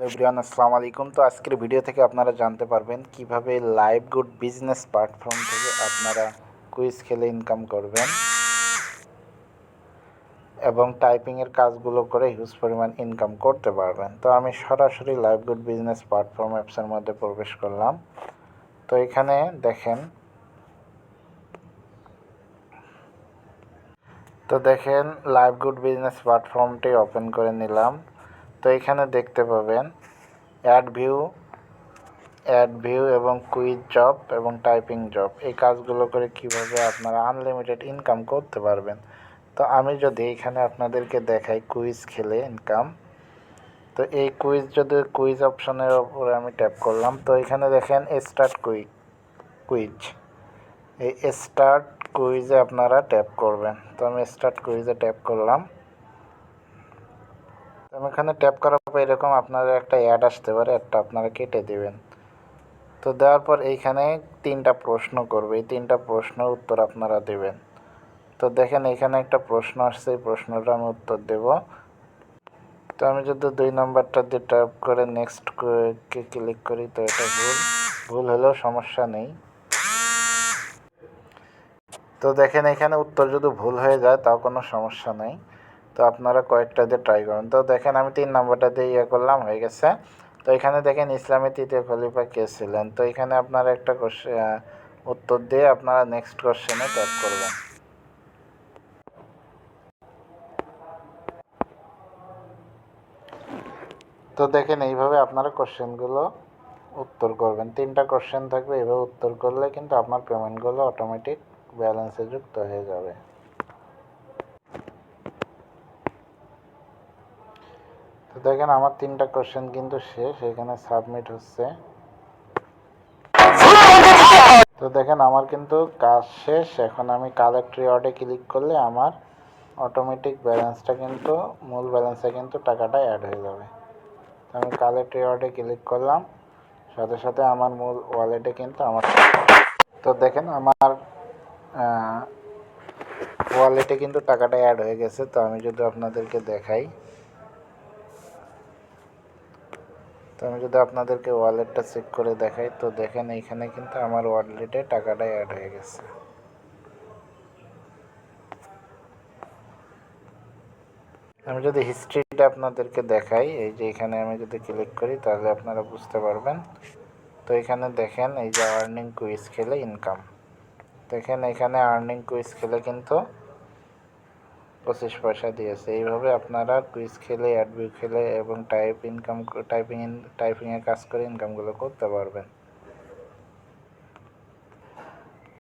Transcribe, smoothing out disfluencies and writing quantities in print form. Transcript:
Everyone, আসসালামু আলাইকুম। তো আজকের ভিডিও থেকে আপনারা জানতে পারবেন কিভাবে লাইভগুড বিজনেস প্ল্যাটফর্ম থেকে আপনারা কুইজ খেলে ইনকাম করবেন এবং টাইপিংয়ের কাজগুলো করে হিউজ পরিমাণ ইনকাম করতে পারবেন। তো আমি সরাসরি লাইভগুড বিজনেস প্ল্যাটফর্ম অ্যাপসের মধ্যে প্রবেশ করলাম। তো এখানে দেখেন লাইভগুড বিজনেস প্ল্যাটফর্মটি ওপেন করে নিলাম। তো এখানে দেখতে পাবেন অ্যাড ভিউ এবং কুইজ জব এবং টাইপিং জব, এই কাজগুলো করে কিভাবে আপনারা আনলিমিটেড ইনকাম করতে পারবেন। তো আমি যদি এখানে আপনাদেরকে দেখাই কুইজ খেলে ইনকাম, তো এই কুইজ অপশনের উপরে আমি ট্যাপ করলাম। তো এখানে দেখেন স্টার্ট কুইজ, এই স্টার্ট কুইজে আপনারা ট্যাপ করবেন। তো আমি স্টার্ট কুইজে ট্যাপ করলাম। তো আমি এখানে ট্যাপ করার পর এরকম আপনাদের একটা অ্যাড আসতে পারে, অ্যাডটা আপনারা কেটে দেবেন। তো দেওয়ার পর এইখানে 3টা প্রশ্ন করবে, এই 3টা প্রশ্নের উত্তর আপনারা দেবেন। তো দেখেন এখানে একটা প্রশ্ন আসছে, এই প্রশ্নটা আমি উত্তর দেব। তো আমি যদি 2 নম্বরটা দিয়ে ট্যাপ করে নেক্সট ক্লিক করি, তো এটা ভুল হলেও সমস্যা নেই। তো দেখেন এখানে উত্তর যদি ভুল হয়ে যায় তাও কোনো সমস্যা নেই। তো আপনারা কয়েকটা দিয়ে ট্রাই করুন। তো দেখেন আমি 3 নম্বরটা দিয়ে করলাম, হয়ে গেছে। তো এখানে দেখেন ইসলামের 3য় খলিফা কে ছিলেন। তো এখানে আপনারা একটা উত্তর দিয়ে আপনারা নেক্সট কোশ্চেনে ট্যাপ করবেন। তো দেখেন এইভাবে আপনারা কোশ্চেনগুলো উত্তর করবেন। 3টা কোশ্চেন থাকবে, এইভাবে উত্তর করলে কিন্তু আপনার পেমেন্টগুলো অটোমেটিক ব্যালেন্সে যুক্ত হয়ে যাবে। তো দেখেন আমার 3টা কোশ্চেন কিন্তু শেষ, এখানে সাবমিট হচ্ছে। তো দেখেন আমার কিন্তু কাজ শেষ। এখন আমি কালেক্ট রিওয়ার্ডে ক্লিক করলে আমার অটোমেটিক ব্যালেন্সটা কিন্তু মূল ব্যালেন্সে কিন্তু টাকাটা অ্যাড হয়ে যাবে। তো আমি কালেক্ট রিওয়ার্ডে ক্লিক করলাম, সাথে সাথে আমার মূল ওয়ালেটে কিন্তু তো দেখেন আমার ওয়ালেটে কিন্তু টাকাটা অ্যাড হয়ে গেছে। তো আমি যদি আপনাদেরকে দেখাই, ওয়ালেটটা চেক করে দেখাই, তো দেখেন এইখানে কিন্তু আমার ওয়ালেটে টাকাটা অ্যাড হয়ে গেছে। আমি যদি হিস্ট্রিটা আপনাদেরকে দেখাই, এই যে এখানে আমি যদি ক্লিক করি তাহলে আপনারা বুঝতে পারবেন। তো এখানে দেখেন এই যে আর্নিং কুইজ খেলে ইনকাম, দেখেন এখানে আর্নিং কুইজ খেলে কিন্তু 25 পয়সা দিয়েছে। এইভাবে আপনারা কুইজ খেলে, অ্যাড ভিউ খেলে এবং টাইপিংয়ের কাজ করে ইনকামগুলো করতে পারবেন।